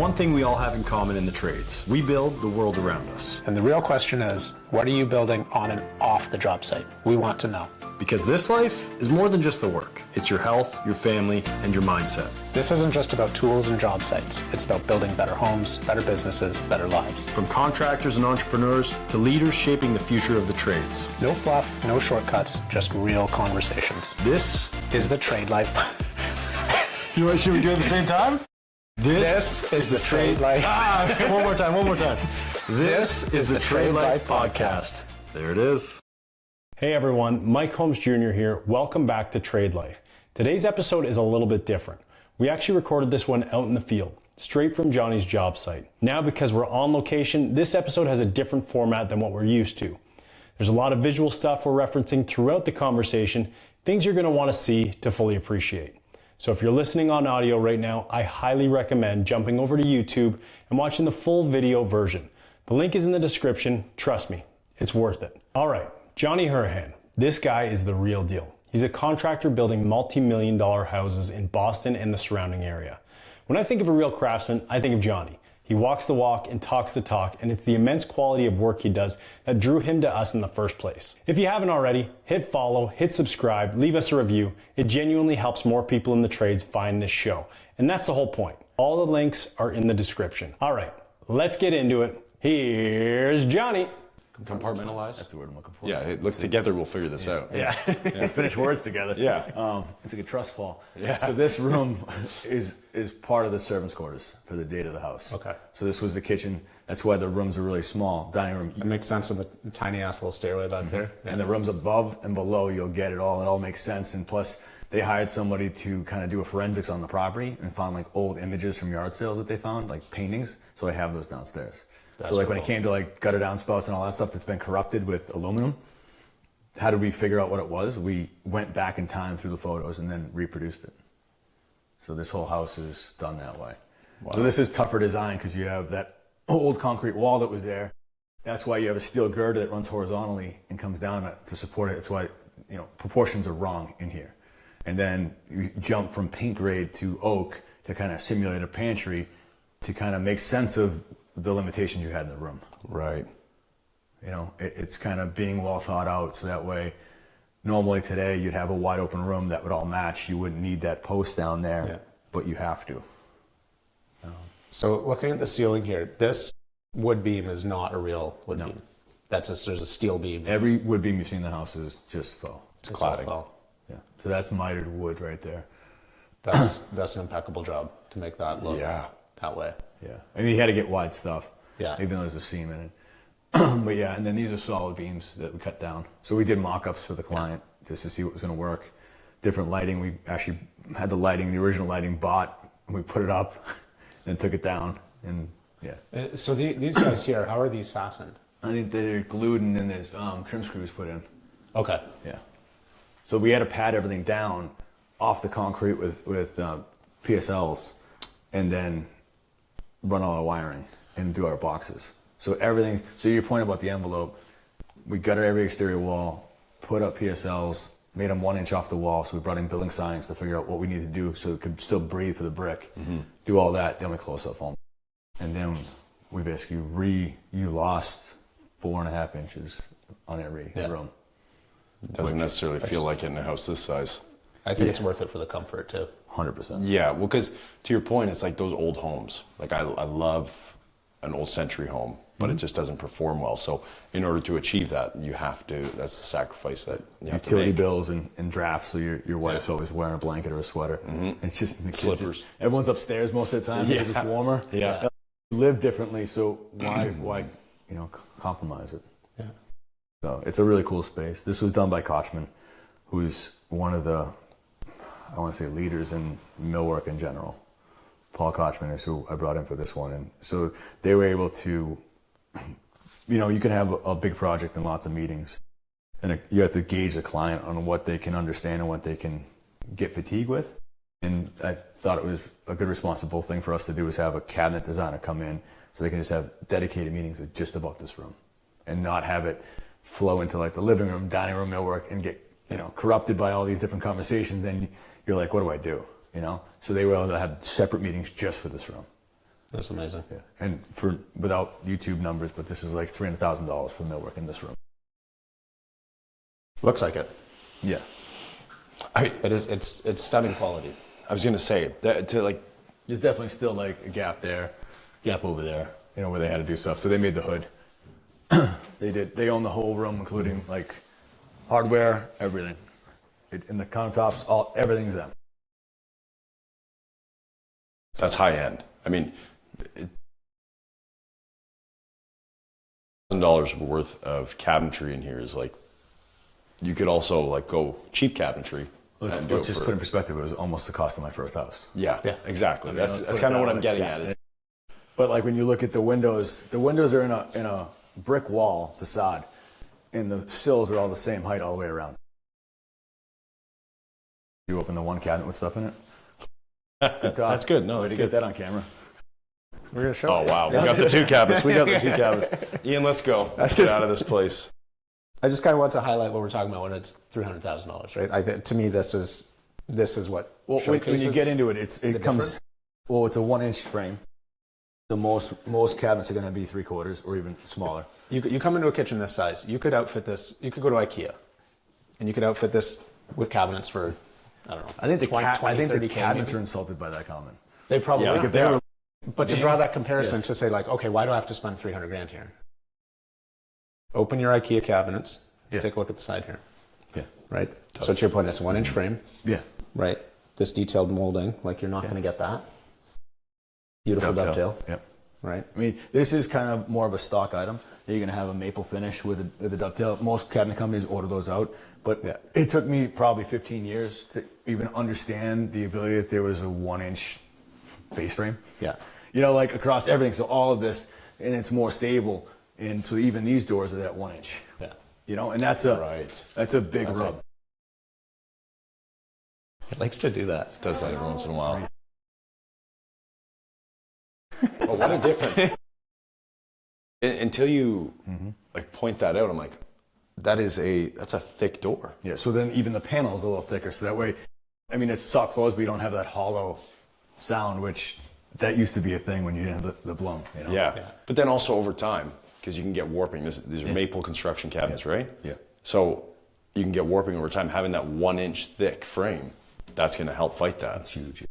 one thing we all have in common in the trades. We build the world around us. And the real question is, what are you building on and off the job site? We want to know. Because this life is more than just the work. It's your health, your family, and your mindset. This isn't just about tools and job sites. It's about building better homes, better businesses, better lives. From contractors and entrepreneurs to leaders shaping the future of the trades. No fluff, no shortcuts, just real conversations. This is the trade life. Should we do it at the same time? This is the Trade Life. One more time. This is the Trade Life Podcast. There it is. Hey everyone, Mike Holmes Jr. here. Welcome back to Trade Life. Today's episode is a little bit different. We actually recorded this one out in the field, straight from Johnny's job site. Now, because we're on location, this episode has a different format than what we're used to. There's a lot of visual stuff we're referencing throughout the conversation, things you're going to want to see to fully appreciate. So if you're listening on audio right now, I highly recommend jumping over to YouTube and watching the full video version. The link is in the description. Trust me, it's worth it. All right, Johnny Hourihan. This guy is the real deal. He's a contractor building multi-million-dollar houses in Boston and the surrounding area. When I think of a real craftsman, I think of Johnny. He walks the walk and talks the talk, and it's the immense quality of work he does that drew him to us in the first place. If you haven't already, hit follow, hit subscribe, leave us a review. It genuinely helps more people in the trades find this show. And that's the whole point. All the links are in the description. All right, let's get into it. Here's Johnny. Compartmentalize? That's the word I'm looking for. Yeah, look, together we'll figure this out. Yeah. Finish words together. Yeah. It's like a trust fall. Yeah. So this room is part of the servants' quarters for the date of the house. Okay. So this was the kitchen. That's why the rooms are really small. Dining room. It makes sense of the tiny ass little stairway back there. And the rooms above and below, you'll get it all. It all makes sense. And plus, they hired somebody to kind of do a forensics on the property and found like old images from yard sales that they found, like paintings. So I have those downstairs. So like when it came to like gutter downspouts and all that stuff that's been corrupted with aluminum, how did we figure out what it was? We went back in time through the photos and then reproduced it. So this whole house is done that way. Wow. So this is tougher design because you have that old concrete wall that was there. That's why you have a steel girder that runs horizontally and comes down to support it. That's why, proportions are wrong in here. And then you jump from paint grade to oak to kind of simulate a pantry to kind of make sense of the limitations you had in the room. Right. It's kind of being well thought out, so that way normally today you'd have a wide open room that would all match. You wouldn't need that post down there, but you have to. So looking at the ceiling here, this wood beam is not a real wood beam. That's just, there's a steel beam. Every wood beam you see in the house is just faux. It's cladding. Yeah. So that's mitered wood right there. That's an impeccable job to make that look that way. Yeah, I mean, you had to get wide stuff. Yeah. Even though there's a seam in it. But yeah, and then these are solid beams that we cut down. So we did mock-ups for the client just to see what was going to work. Different lighting. We actually had the original lighting bought, and we put it up and took it down. And yeah. So these guys here, how are these fastened? I think they're glued and then there's trim screws put in. Okay. Yeah. So we had to pad everything down off the concrete with PSLs and then run all our wiring and do our boxes. So everything, so your point about the envelope, we gutted every exterior wall, put up PSLs, made them 1 inch off the wall. So we brought in building science to figure out what we need to do so it could still breathe for the brick. Do all that, then we close up home. And then we basically you lost 4.5 inches on every room. Doesn't necessarily feel like it in a house this size. I think it's worth it for the comfort too. 100%. Yeah, well, because to your point, it's like those old homes. Like I love an old century home, but it just doesn't perform well. So in order to achieve that, you have to, that's the sacrifice that you have to make. Utility bills and drafts, so your wife's always wearing a blanket or a sweater. It's just, Slippers. Everyone's upstairs most of the time because it's warmer. Yeah. You live differently, so why compromise it? Yeah. So it's a really cool space. This was done by Kochman, who's one of the, I want to say, leaders in millwork in general. Paul Kochman is who I brought in for this one. And so they were able to, you can have a big project and lots of meetings. And you have to gauge the client on what they can understand and what they can get fatigue with. And I thought it was a good responsible thing for us to do is have a cabinet designer come in so they can just have dedicated meetings just about this room and not have it flow into like the living room, dining room, millwork and get corrupted by all these different conversations. Then you're like, what do I do? So they were able to have separate meetings just for this room. That's amazing. Yeah. And for without YouTube numbers, but this is like $300,000 for millwork in this room. Looks like it. Yeah. It's stunning quality. I was gonna say that to like. There's definitely still like a gap there, gap over there, you know, where they had to do stuff. So they made the hood. They own the whole room, including like hardware, everything. In the countertops, everything's them. That's high end. I mean, $1,000 worth of cabinetry in here is like. You could also like go cheap cabinetry. Let's just put in perspective. It was almost the cost of my first house. Yeah, exactly. I mean, that's kind of what I'm getting at. Is But like when you look at the windows are in a brick wall facade, and the sills are all the same height all the way around. You open the one cabinet with stuff in it. Good talk. That's good. No, Way that's to good. get that on camera. We're gonna show. Oh wow, we got the two cabinets. We got the two cabinets. Ian, let's go. Let's get out of this place. I just kind of want to highlight what we're talking about when it's $300,000, right? To me, this is what. Well, when you get into it, it comes. difference? Well, it's a 1-inch frame. The most cabinets are going to be 3/4 or even smaller. You come into a kitchen this size, you could outfit this. You could go to IKEA, and you could outfit this with cabinets for, I don't know. I think the 20, the 30K cabinets maybe. are insulted by that comment. They probably Yeah. are. Like if they were But to draw that comparison Yes. to say like, okay, why do I have to spend $300,000 here? Open your IKEA cabinets. Yeah. Take a look at the side here. Yeah. Right. So to your point, it's a 1-inch frame. Yeah. Right. This detailed molding, like you're not going to get that. Beautiful dovetail. Yep. Right. I mean, this is kind of more of a stock item. You're going to have a maple finish with a dovetail. Most cabinet companies order those out. But it took me probably 15 years to even understand the ability that there was a 1-inch face frame. Yeah. You know, like across everything. So all of this, and it's more stable. And so even these doors are that 1-inch. Yeah. You know, and that's a big rub. It likes to do that. Does that every once in a while. But what a difference. Until you like point that out, I'm like, that's a thick door. Yeah, so then even the panel is a little thicker. So that way, I mean, it's soft closed, but you don't have that hollow sound, which that used to be a thing when you didn't have the Blum. You know? Yeah. But then also over time, because you can get warping. These are maple construction cabinets, right? Yeah. So you can get warping over time. Having that 1-inch thick frame, that's going to help fight that. It's huge.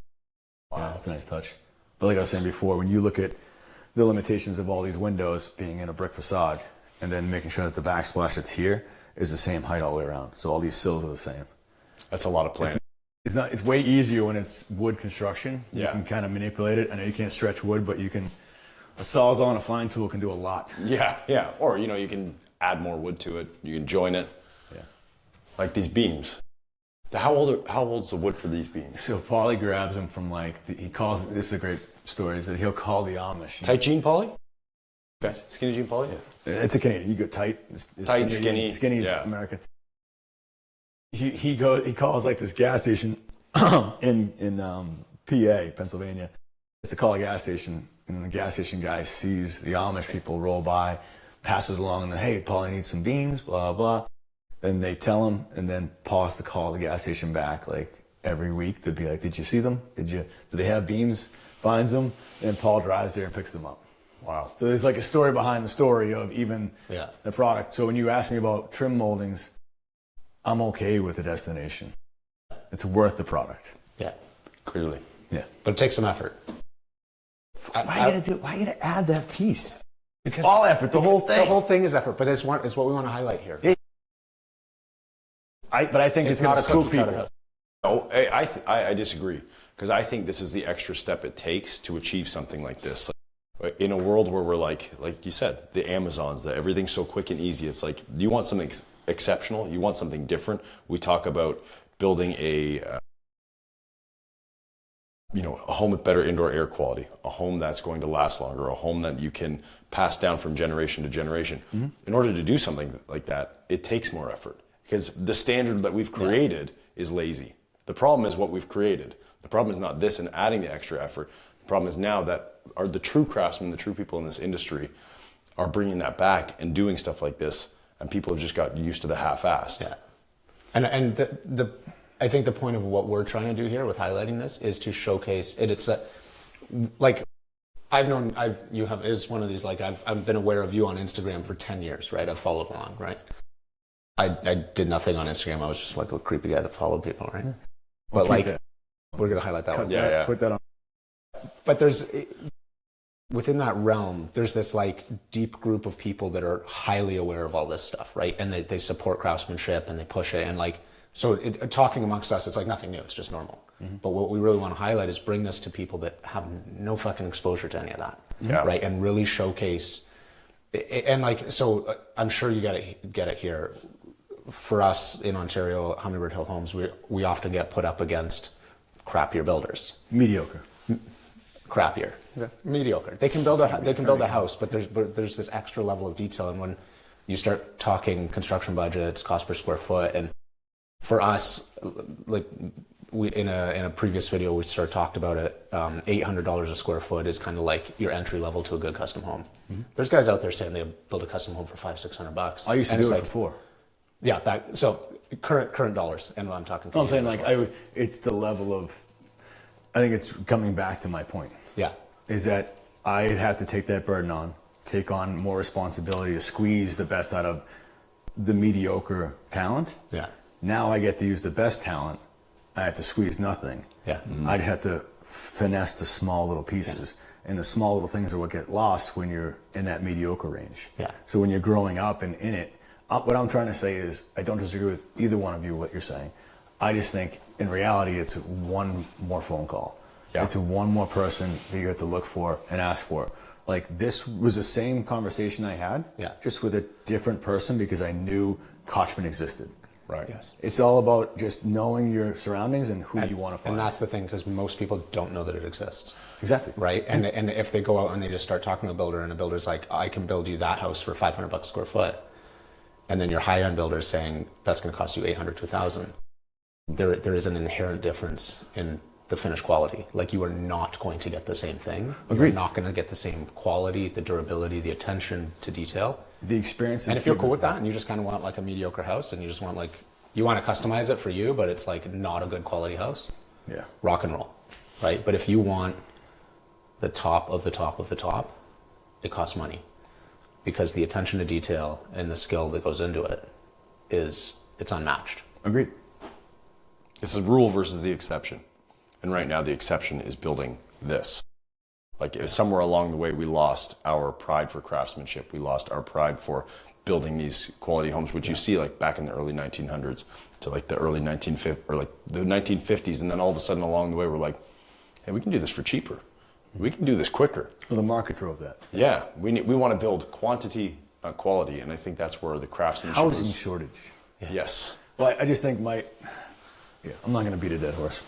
Wow, that's a nice touch. But like I was saying before, when you look at the limitations of all these windows being in a brick facade, and then making sure that the backsplash that's here is the same height all the way around. So all these sills are the same. That's a lot of planning. It's way easier when it's wood construction. You Yeah. can kind of manipulate it. I know you can't stretch wood, but you can. A Sawzall, a fine tool can do a lot. Yeah. Or you can add more wood to it. You can join it. Yeah. Like these beams. How old's the wood for these beams? So Paulie grabs them from he calls. This is a great story. Is that he'll call the Amish. Tight jean poly? Okay. Skinny jean poly? Yeah. It's a Canadian. You go tight. Tight, skinny. Skinny's Yeah. American. He calls like this gas station in PA, Pennsylvania. It's to call a gas station, and then the gas station guy sees the Amish people roll by, passes along, and then, hey, Paul, I need some beams, blah, blah. And they tell him, and then Paul has to call the gas station back like every week to be like, did you see them? Do they have beams? Finds them, and Paul drives there and picks them up. Wow. So there's like a story behind the story of even the product. So when you ask me about trim moldings, I'm okay with the destination. It's worth the product. Yeah. Clearly. Yeah. But it takes some effort. Why you gotta add that piece? It's all effort, the whole thing. The whole thing is effort, but it's what we want to highlight here. But I think it's not gonna a spook cookie cutter. people. No, I disagree. Because I think this is the extra step it takes to achieve something like this. Like, in a world where we're like you said, the Amazons, that everything's so quick and easy. It's like, you want something exceptional, you want something different. We talk about building a home with better indoor air quality, a home that's going to last longer, a home that you can pass down from generation to generation. Mm-hmm. In order to do something like that, it takes more effort. Because the standard that we've created is lazy. The problem is what we've created. The problem is not this and adding the extra effort. The problem is now that the true craftsmen, the true people in this industry are bringing that back and doing stuff like this, and people have just got used to the half-assed. Yeah. And I think the point of what we're trying to do here with highlighting this is to showcase it. It's like is one of these, like, I've been aware of you on Instagram for 10 years, right? I've followed along, right? I did nothing on Instagram. I was just like a creepy guy that followed people, right? Yeah. But like, we're going to highlight that one. Yeah. Put that on. But within that realm, there's this like deep group of people that are highly aware of all this stuff, right? And they support craftsmanship and they push it. And like, so talking amongst us, it's like nothing new. It's just normal. Mm-hmm. But what we really want to highlight is bring this to people that have no fucking exposure to any of that, right? And really showcase, and like, so I'm sure you get it here. For us in Ontario, Hummingbird Hill Homes, we often get put up against crappier builders. Mediocre. Crappier. Okay. Mediocre. They can build a house, but there's this extra level of detail. And when you start talking construction budgets, cost per square foot, and for us, like we in a previous video we sort of talked about it. $800 a square foot is kind of like your entry level to a good custom home. Mm-hmm. There's guys out there saying they build a custom home for $500-600. I used to do it before. Yeah, so current dollars, and I'm talking. No, I'm saying like it's the level of. I think it's coming back to my point. Yeah, is that I have to take that burden on, take on more responsibility to squeeze the best out of the mediocre talent. Yeah. Now I get to use the best talent. I have to squeeze nothing. Yeah. Mm-hmm. I just have to finesse the small little pieces. Yeah. And the small little things are what get lost when you're in that mediocre range. Yeah. So when you're growing up and in it, what I'm trying to say is I don't disagree with either one of you what you're saying. I just think in reality it's one more phone call. Yeah. It's one more person that you have to look for and ask for. Like this was the same conversation I had, just with a different person because I knew Kochman existed. Right. Yes. It's all about just knowing your surroundings and who you want to find. And that's the thing, because most people don't know that it exists. Exactly. Right. And if they go out and they just start talking to a builder, and a builder's like, I can build you that house for $500 a square foot, and then your high-end builder is saying that's going to cost you $800 to $1,000. There is an inherent difference in the finished quality. Like you are not going to get the same thing. Agreed. You're not going to get the same quality, the durability, the attention to detail. The experience is. And if you're cool with that, and you just kind of want like a mediocre house, and you just want like you want to customize it for you, but it's like not a good quality house. Yeah. Rock and roll, right? But if you want the top of the top of the top, it costs money. Because the attention to detail and the skill that goes into it it's unmatched. Agreed. It's the rule versus the exception. And right now the exception is building this. Like if somewhere along the way we lost our pride for craftsmanship, we lost our pride for building these quality homes, which you see like back in the early 1900s to like the early 1950s or like the 1950s, and then all of a sudden along the way we're like, hey, we can do this for cheaper. We can do this quicker. Well, the market drove that. Yeah, we want to build quantity, not quality, and I think that's where the craftsmanship housing is. shortage. Yeah. Yes. Well, I just think I'm not going to beat a dead horse.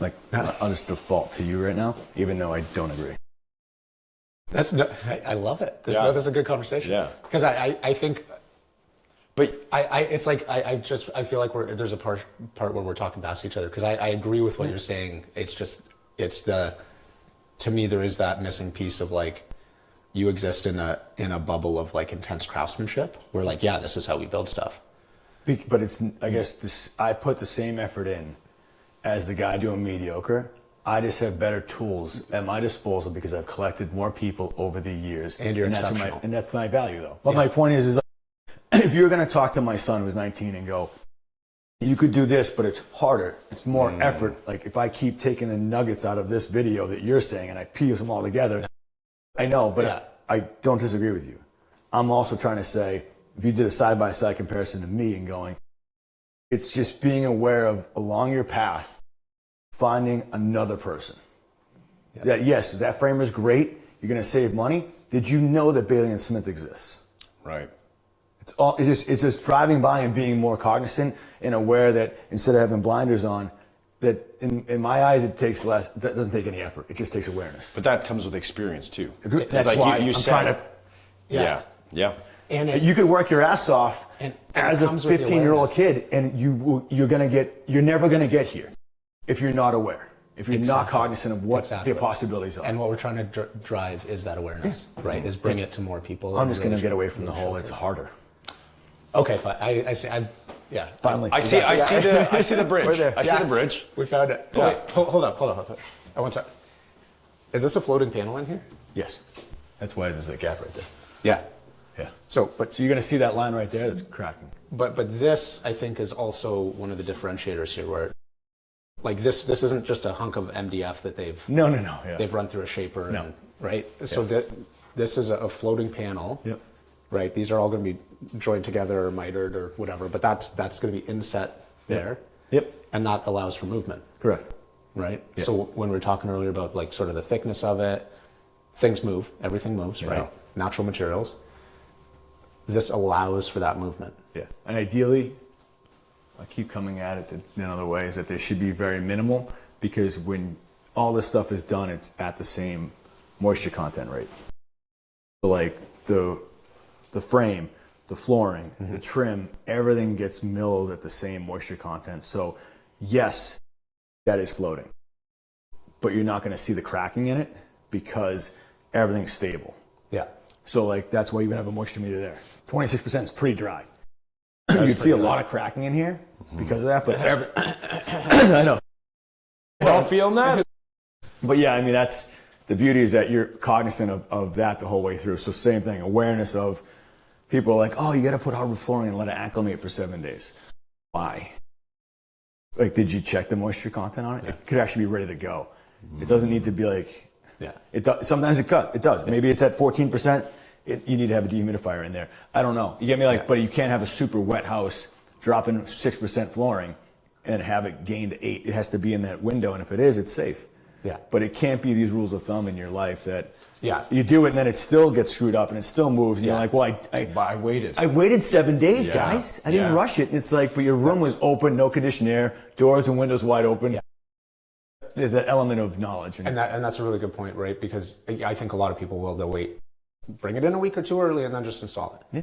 Like I'll just default to you right now, even though I don't agree. I love it. This is a good conversation. Yeah. Because I think, but it's like I feel like there's a part where we're talking past each other, because I agree with what you're saying. To me, there is that missing piece of like, you exist in a bubble of like intense craftsmanship where like, yeah, this is how we build stuff. But I guess I put the same effort in as the guy doing mediocre. I just have better tools at my disposal because I've collected more people over the years. And you're exceptional. And that's my value though. But my point is if you're going to talk to my son who's 19 and go, you could do this, but it's harder. It's more effort. Like if I keep taking the nuggets out of this video that you're saying and I piece them all together, I know, but I don't disagree with you. I'm also trying to say, if you did a side-by-side comparison to me and going, it's just being aware of along your path, finding another person. Yeah. That yes, that framer is great. You're going to save money. Did you know that Bailey and Smith exists? right. It's just driving by and being more cognizant and aware that instead of having blinders on, that in my eyes it takes less. That doesn't take any effort. It just takes awareness. But that comes with experience too. That's like why you I'm said, trying to. Yeah. And you could work your ass off as a comes with the 15-year-old awareness. kid, and you're never gonna get here if you're not aware. If you're not cognizant of what the possibilities are. And what we're trying to drive is that awareness, right? Is bring it to more people. I'm just gonna get away from the whole. It's harder. Okay, fine. I see. Finally. I see the bridge. We're there. I see the bridge. We found it. Yeah. Wait, hold up. I want to. Is this a floating panel in here? Yes. That's why there's a gap right there. Yeah. Yeah. So So you're going to see that line right there that's cracking. But this, I think, is also one of the differentiators here, where like this isn't just a hunk of MDF that they've No. Yeah. they've run through a shaper, No. and, right? So that this is a floating panel, Yep. right? These are all going to be joined together or mitered or whatever, but that's going to be inset there, Yep. and that allows for movement, Correct. right? Yep. So when we were talking earlier about like sort of the thickness of it, things move, everything moves, right? Natural materials. This allows for that movement. Yeah. And ideally, I keep coming at it in other ways, that they should be very minimal, because when all this stuff is done, it's at the same moisture content rate. So like the frame, the flooring, the trim, everything gets milled at the same moisture content. So yes, that is floating, but you're not going to see the cracking in it because everything's stable. Yeah. So like that's why you even have a moisture meter there. 26% is pretty dry. You'd see a lot of cracking in here because of that, but I know. Well, feeling that? But yeah, I mean, that's the beauty, is that you're cognizant of that the whole way through. So same thing, awareness of people are like, oh, you got to put hardwood flooring and let it acclimate for 7 days. Why? Like, did you check the moisture content on it? It could actually be ready to go. It doesn't need to be like, sometimes it does. Maybe it's at 14%. You need to have a dehumidifier in there. I don't know. You get me? Like, but you can't have a super wet house dropping 6% flooring and have it gain to 8. It has to be in that window, and if it is, it's safe. Yeah. But it can't be these rules of thumb in your life that Yeah. you do it and then it still gets screwed up and it still moves. And you're like, well, I waited. I waited 7 days, Yeah. guys. I didn't rush it. And it's like, but your room was open, no conditioned air, doors and windows wide open. Yeah. There's that element of knowledge. And that's a really good point, right? Because I think a lot of people they'll wait, bring it in a week or two early, and then just install it. Yeah.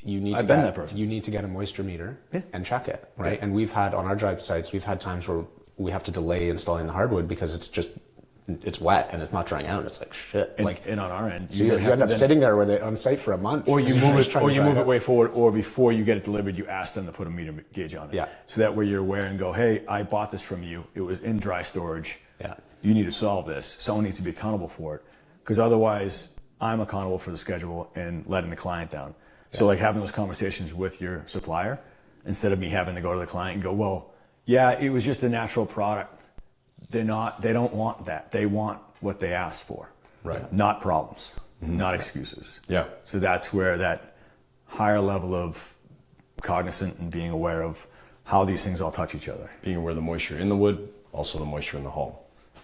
You need I've been that person. You need to get a moisture meter Yeah. and check it, right? Yeah. And we've had on our job sites, we've had times where we have to delay installing the hardwood because it's wet and it's not drying out. It's like shit. And on our end, so you end up sitting there on site for a month, or you move it way it. forward, or before you get it delivered, you ask them to put a meter gauge on it. Yeah. So that way you're aware and go, hey, I bought this from you. It was in dry storage. Yeah. You need to solve this. Someone needs to be accountable for it, because otherwise I'm accountable for the schedule and letting the client down. So like having those conversations with your supplier, instead of me having to go to the client and go, well, yeah, it was just a natural product. They don't want that. They want what they asked for. Right. Not problems, not excuses. Yeah. So that's where that higher level of cognizant and being aware of how these things all touch each other. Being aware of the moisture in the wood, also the moisture in the home.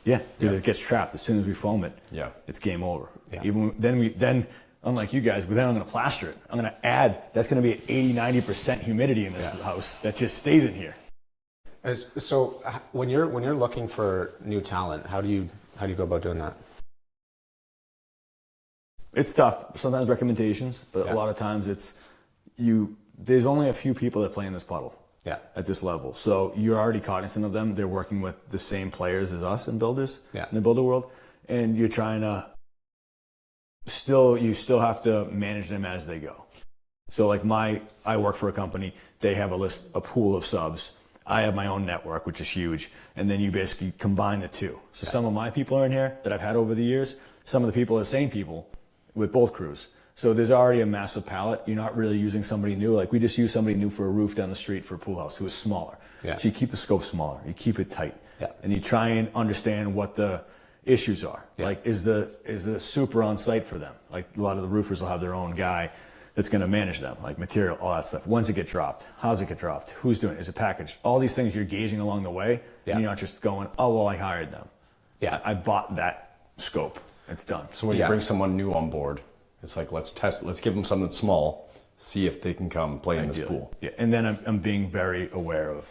Yeah, because it gets trapped as soon as we foam it. Yeah. It's game over. Yeah. Then unlike you guys, but then I'm going to plaster it. I'm going to add. That's going to be at 80-90% humidity in this house that just stays in here. So when you're looking for new talent, how do you go about doing that? It's tough. Sometimes recommendations, but a lot of times it's you. There's only a few people that play in this puddle. Yeah. At this level, so you're already cognizant of them. They're working with the same players as us and builders in the builder world, and you're trying to you still have to manage them as they go. So like I work for a company. They have a pool of subs. I have my own network, which is huge, and then you basically combine the two. So some of my people are in here that I've had over the years. Some of the people are the same people with both crews. So there's already a massive palette. You're not really using somebody new. Like we just used somebody new for a roof down the street for a pool house who was smaller. Yeah. So you keep the scope smaller. You keep it tight. Yeah. And you try and understand what the issues are. Yeah. Like is the super on site for them? Like a lot of the roofers will have their own guy that's going to manage them, like material, all that stuff. When's it get dropped? How's it get dropped? Who's doing it? Is it packaged? All these things you're gauging along the way. Yeah. And you're not just going, oh, well, I hired them. Yeah. I bought that scope. It's done. So when you bring someone new on board, it's like, let's give them something small, see if they can come play in this pool. Yeah, and then I'm being very aware of,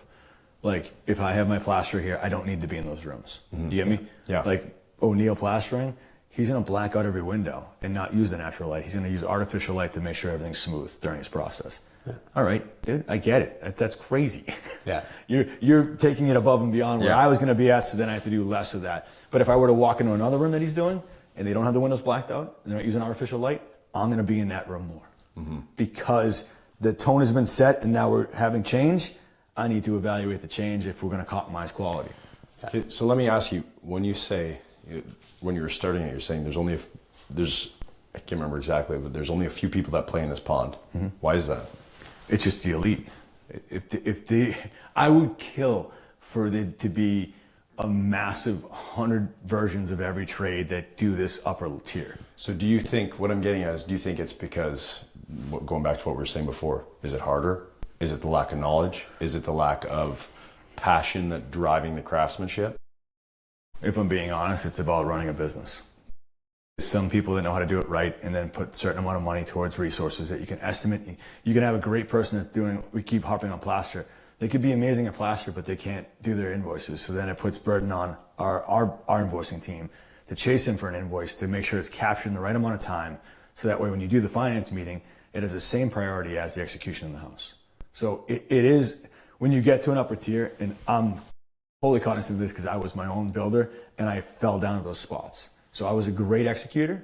like, if I have my plasterer here, I don't need to be in those rooms. You get me? Yeah. Like O'Neill plastering, he's going to black out every window and not use the natural light. He's going to use artificial light to make sure everything's smooth during his process. Yeah. All right, dude, I get it. That's crazy. Yeah. You're taking it above and beyond where Yeah. I was going to be at, so then I have to do less of that. But if I were to walk into another room that he's doing, and they don't have the windows blacked out, and they're not using artificial light, I'm going to be in that room more. Because the tone has been set and now we're having change. I need to evaluate the change if we're going to compromise quality. Okay, so let me ask you, when you were starting it, you're saying there's only I can't remember exactly, but there's only a few people that play in this pond. Why is that? It's just the elite. I would kill for there to be a massive 100 versions of every trade that do this upper tier. So do you think, what I'm getting at is, do you think it's because, going back to what we were saying before, is it harder? Is it the lack of knowledge? Is it the lack of passion that driving the craftsmanship? If I'm being honest, it's about running a business. Some people that know how to do it right and then put a certain amount of money towards resources that you can estimate. You can have a great person that's doing, we keep harping on plaster. They could be amazing at plaster, but they can't do their invoices. So then it puts burden on our invoicing team to chase in for an invoice to make sure it's captured in the right amount of time. So that way when you do the finance meeting, it has the same priority as the execution in the house. So it is, when you get to an upper tier, and I'm fully cognizant of this because I was my own builder and I fell down to those spots. So I was a great executor,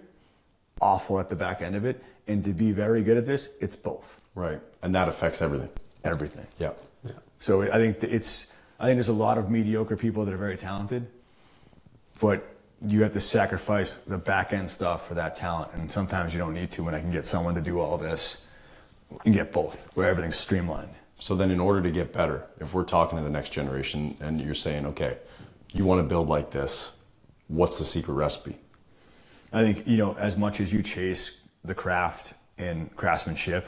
awful at the back end of it. And to be very good at this, it's both. Right. And that affects everything. Everything. Yeah. So I think there's a lot of mediocre people that are very talented, but you have to sacrifice the back end stuff for that talent. And sometimes you don't need to, when I can get someone to do all of this and get both, where everything's streamlined. So then in order to get better, if we're talking to the next generation and you're saying, okay, you want to build like this, what's the secret recipe? I think, as much as you chase the craft and craftsmanship,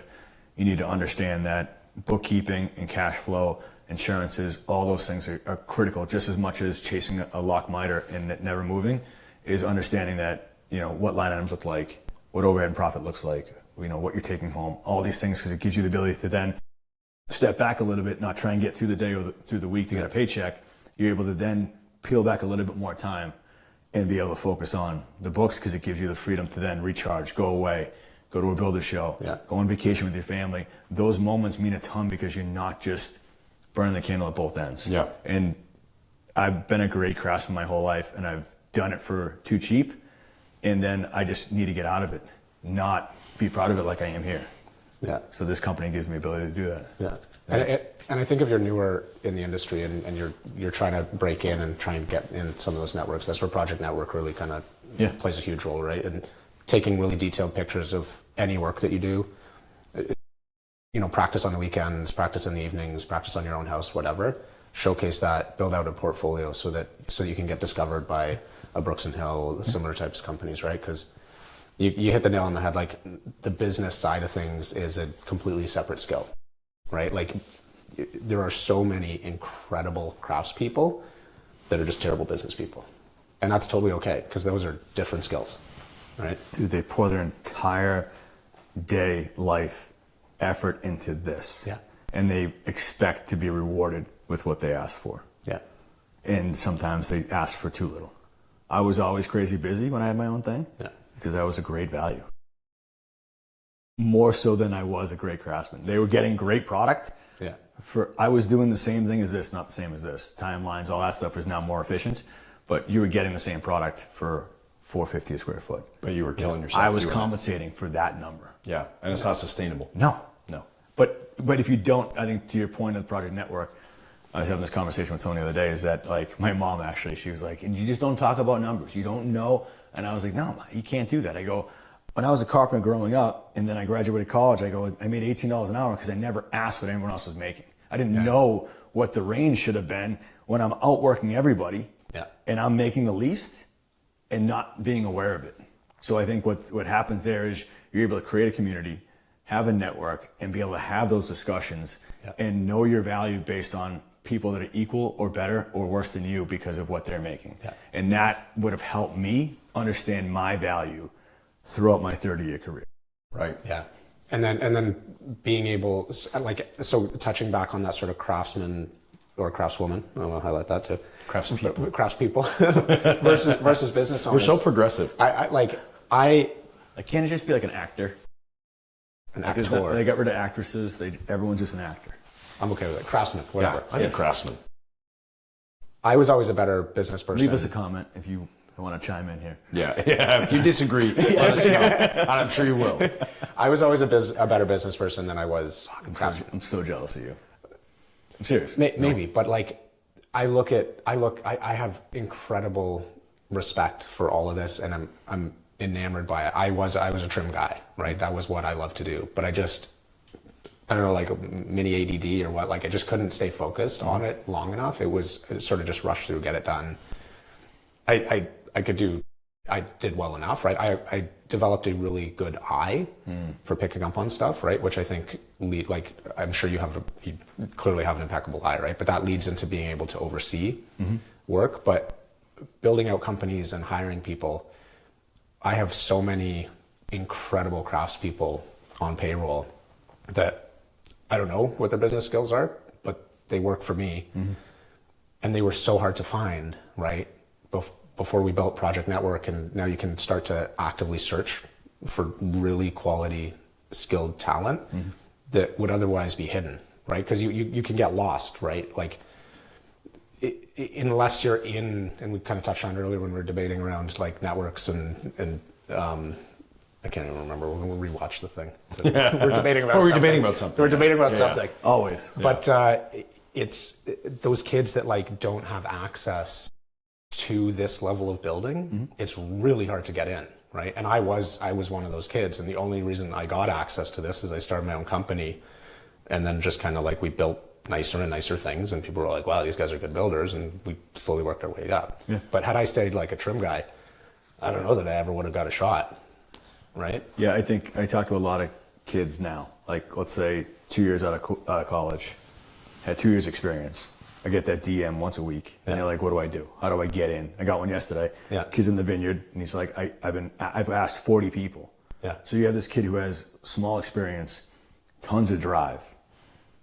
you need to understand that bookkeeping and cash flow, insurances, all those things are critical just as much as chasing a lock miter and it never moving, is understanding that, what line items look like, what overhead and profit looks like, what you're taking home, all these things, because it gives you the ability to then step back a little bit, not try and get through the day or through the week to get a paycheck. You're able to then peel back a little bit more time and be able to focus on the books, because it gives you the freedom to then recharge, go away, go to a builder show, go on vacation with your family. Those moments mean a ton because you're not just burning the candle at both ends. Yeah. And I've been a great craftsman my whole life, and I've done it for too cheap. And then I just need to get out of it, not be proud of it like I am here. Yeah. So this company gives me the ability to do that. Yeah. And I think if you're newer in the industry and you're trying to break in and try and get in some of those networks, that's where Projekt Network really kind of plays a huge role, right? And taking really detailed pictures of any work that you do, practice on the weekends, practice in the evenings, practice on your own house, whatever, showcase that, build out a portfolio so that you can get discovered by a Brooks and Hill, similar types of companies, right? Because you hit the nail on the head. Like, the business side of things is a completely separate skill, right? Like, there are so many incredible craftspeople that are just terrible business people. And that's totally okay, because those are different skills, right? Dude, they pour their entire day, life, effort into this. Yeah. And they expect to be rewarded with what they ask for. Yeah. And sometimes they ask for too little. I was always crazy busy when I had my own thing. Yeah. Because that was a great value. More so than I was a great craftsman. They were getting great product. Yeah. I was doing the same thing as this, not the same as this. Timelines, all that stuff is now more efficient, but you were getting the same product for $450 a square foot. But you were killing yourself. I was compensating for that number. Yeah, and it's not sustainable. No. But if you don't, I think to your point of the Projekt Network, I was having this conversation with someone the other day, is that, like, my mom actually, she was like, and you just don't talk about numbers. You don't know. And I was like, no, you can't do that. I go, when I was a carpenter growing up, and then I graduated college, I made $18 an hour because I never asked what anyone else was making. I didn't know what the range should have been when I'm outworking everybody and I'm making the least and not being aware of it. So I think what happens there is you're able to create a community, have a network, and be able to have those discussions and know your value based on people that are equal or better or worse than you because of what they're making. And that would have helped me understand my value throughout my 30-year career. Right. Yeah. And then being able, so touching back on that sort of craftsman or craftswoman, I want to highlight that too. Craftspeople versus business owners. We're so progressive. Can't it just be like an actor? An actor. They got rid of actresses. Everyone's just an actor. I'm okay with it. Craftsman, whatever. I think craftsman. I was always a better business person. Leave us a comment if you want to chime in here. Yeah. If you disagree, let us know. And I'm sure you will. I was always a better business person than I was. I'm so jealous of you. I'm serious. Maybe, but like, I have incredible respect for all of this, and I'm enamored by it. I was a trim guy, right? That was what I loved to do. But I don't know, like mini ADD or what, like I just couldn't stay focused on it long enough. It sort of just rush through, get it done. I did well enough, right? I developed a really good eye for picking up on stuff, right? Which I think, like, I'm sure you clearly have an impeccable eye, right? But that leads into being able to oversee work. But building out companies and hiring people, I have so many incredible craftspeople on payroll that I don't know what their business skills are, but they work for me. And they were so hard to find, right? Before we built Projekt Network, and now you can start to actively search for really quality, skilled talent that would otherwise be hidden, right? Because you can get lost, right? Like, unless you're in, and we kind of touched on it earlier when we were debating around like networks and I can't even remember. We're going to rewatch the thing. We're debating about something. We're debating about something. Always. But it's those kids that like don't have access to this level of building. It's really hard to get in, right? And I was one of those kids, and the only reason I got access to this is I started my own company, and then just kind of like we built nicer and nicer things, and people were like, wow, these guys are good builders, and we slowly worked our way up. But had I stayed like a trim guy, I don't know that I ever would have got a shot, right? Yeah, I think I talk to a lot of kids now, like let's say 2 years out of college, had 2 years experience. I get that DM once a week, and they're like, what do I do? How do I get in? I got one yesterday. Kid's in the vineyard, and he's like, I've asked 40 people. So you have this kid who has small experience, tons of drive.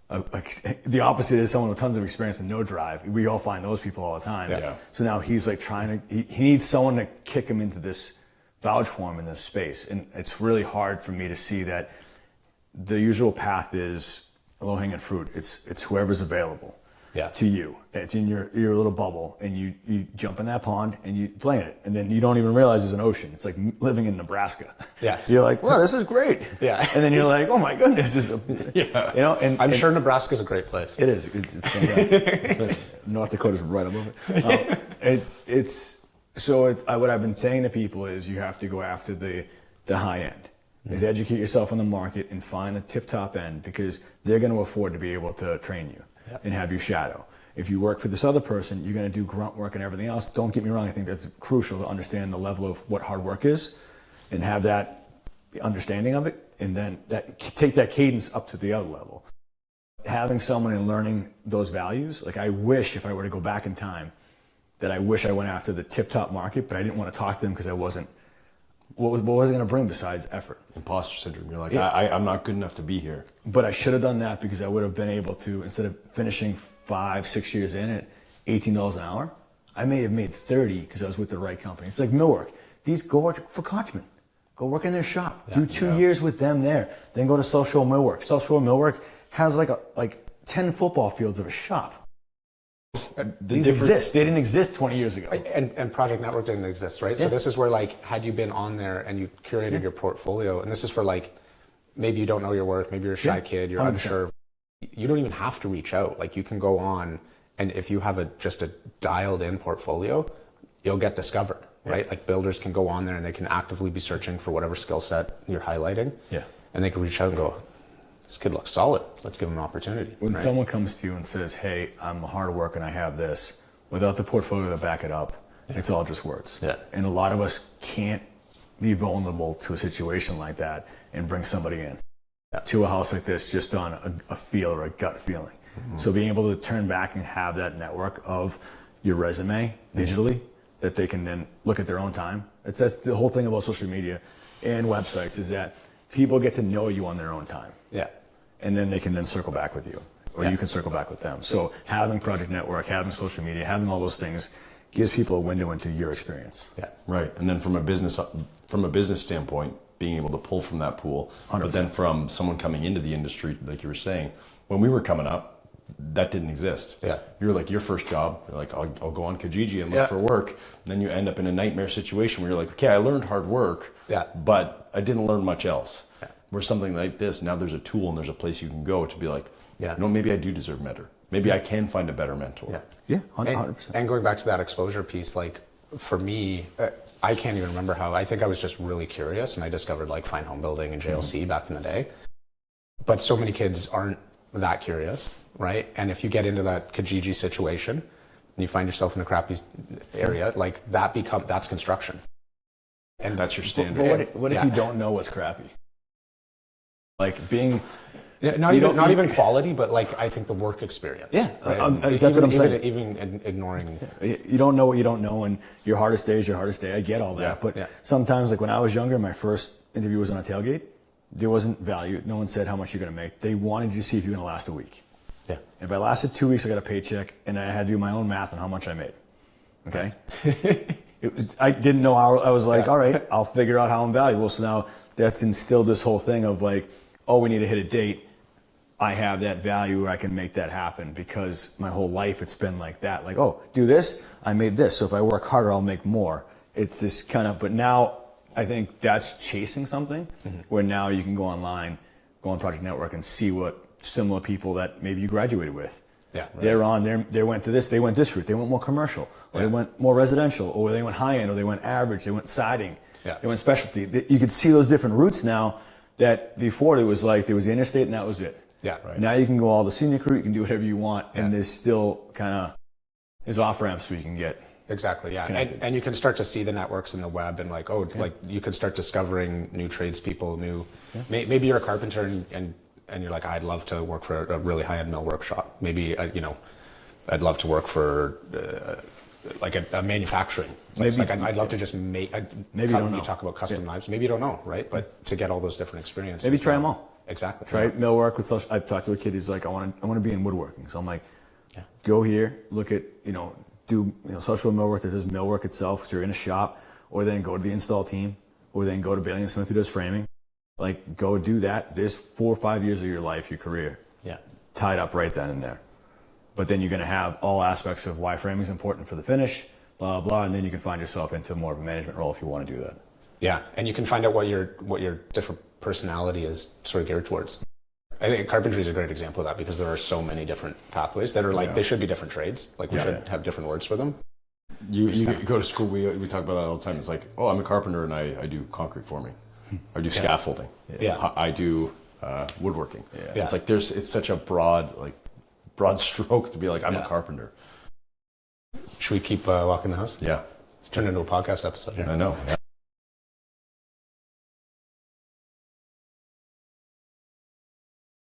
The opposite is someone with tons of experience and no drive. We all find those people all the time. So now he's like he needs someone to kick him into this, vouch for him in this space. And it's really hard for me to see that the usual path is low-hanging fruit. It's whoever's available to you. It's in your little bubble, and you jump in that pond and you play in it, and then you don't even realize there's an ocean. It's like living in Nebraska. You're like, well, this is great. And then you're like, oh my goodness, this is you know. And I'm sure Nebraska's a great place. It is. It's fantastic. North Dakota's right above it. What I've been saying to people is you have to go after the high end. Is educate yourself on the market and find the tip top end, because they're going to afford to be able to train you and have you shadow. If you work for this other person, you're going to do grunt work and everything else. Don't get me wrong. I think that's crucial to understand the level of what hard work is and have that understanding of it, and then take that cadence up to the other level. Having someone and learning those values, like I wish if I were to go back in time, that I wish I went after the tip top market, but I didn't want to talk to them because I wasn't. What was it going to bring besides effort? Imposter syndrome. You're like, I'm not good enough to be here. But I should have done that, because I would have been able to, instead of finishing 5-6 years in at $18 an hour, I may have made 30 because I was with the right company. It's like millwork. These go work for Kochman. Go work in their shop. Do 2 years with them there. Then go to South Shore Millwork. South Shore Millwork has like 10 football fields of a shop. These exist. They didn't exist 20 years ago. And Projekt Network didn't exist, right? So this is where, like, had you been on there and you curated your portfolio, and this is for, like, maybe you don't know your worth, maybe you're a shy kid, you're 100%. Unsure. You don't even have to reach out. Like, you can go on, and if you have just a dialed-in portfolio, you'll get discovered, right? Like, builders can go on there and they can actively be searching for whatever skill set you're highlighting. And they can reach out and go, this kid looks solid. Let's give him an opportunity. When someone comes to you and says, hey, I'm a hard worker and I have this, without the portfolio to back it up, it's all just words. And a lot of us can't be vulnerable to a situation like that and bring somebody in to a house like this just on a feel or a gut feeling. So being able to turn back and have that network of your resume digitally that they can then look at their own time. That's the whole thing about social media and websites, is that people get to know you on their own time. And then they can then circle back with you, or you can circle back with them. So having Projekt Network, having social media, having all those things gives people a window into your experience. Right. And then from a business standpoint, being able to pull from that pool. 100%. But then from someone coming into the industry, like you were saying, when we were coming up, that didn't exist. You were like, your first job, you're like, I'll go on Kijiji and look for work. And then you end up in a nightmare situation where you're like, okay, I learned hard work, but I didn't learn much else. Where something like this, now there's a tool and there's a place you can go to be like, you know, maybe I do deserve better. Maybe I can find a better mentor. 100%. And going back to that exposure piece, like, for me, I can't even remember how. I think I was just really curious, and I discovered like fine home building and JLC back in the day. But so many kids aren't that curious, right? And if you get into that Kijiji situation and you find yourself in a crappy area, like that's construction. And that's your standard. But what if you don't know what's crappy? Like being... Yeah, not even quality, but like I think the work experience. Yeah, right? that's what I'm saying. Even ignoring. You don't know what you don't know, and your hardest day is your hardest day. I get all that, but sometimes, like when I was younger, my first interview was on a tailgate. There wasn't value. No one said how much you're going to make. They wanted you to see if you're going to last a week. Yeah. If I lasted 2 weeks, I got a paycheck, and I had to do my own math on how much I made. Okay. I didn't know how. I was like, all right, I'll figure out how I'm valuable. So now that's instilled this whole thing of like, oh, we need to hit a date. I have that value where I can make that happen because my whole life it's been like that. Like, oh, do this, I made this. So if I work harder, I'll make more. It's this kind of, but now I think that's chasing something where now you can go online, go on Projekt Network and see what similar people that maybe you graduated with. Yeah. Right. They're on, they went to this, they went this route, they went more commercial, or they went more residential, or they went high end, or they went average, they went siding, they went specialty. You could see those different routes now that before it was like there was the interstate and that was it. Yeah, right. Now you can go all the scenic route, you can do whatever you want, and there's still kind of, there's off ramps where you can get. Exactly, yeah. And you can start to see the networks in the web and like, like you can start discovering new tradespeople, maybe you're a carpenter and you're like, I'd love to work for a really high-end mill workshop. Maybe, I'd love to work for like a manufacturing place. Like I'd love to just make, maybe you don't know. You talk about custom knives, maybe you don't know, right? But to get all those different experiences. Maybe try them all. Exactly. Try millwork with social. I've talked to a kid who's like, I want to be in woodworking. So I'm like, go here, look at, do social millwork that does millwork itself. So you're in a shop, or then go to the install team, or then go to Bailey and Smith who does framing. Like go do that. There's 4 or 5 years of your life, your career, tied up right then and there. But then you're going to have all aspects of why framing is important for the finish, blah, blah, and then you can find yourself into more of a management role if you want to do that. Yeah, and you can find out what your different personality is sort of geared towards. I think carpentry is a great example of that because there are so many different pathways that are like, they should be different trades. Like we should have different words for them. You go to school, we talk about that all the time. It's like, oh, I'm a carpenter and I do concrete forming. I do scaffolding. I do woodworking. It's like it's such a broad stroke to be like, I'm a carpenter. Should we keep walking the house? Yeah. Let's turn it into a podcast episode here. I know. Yeah.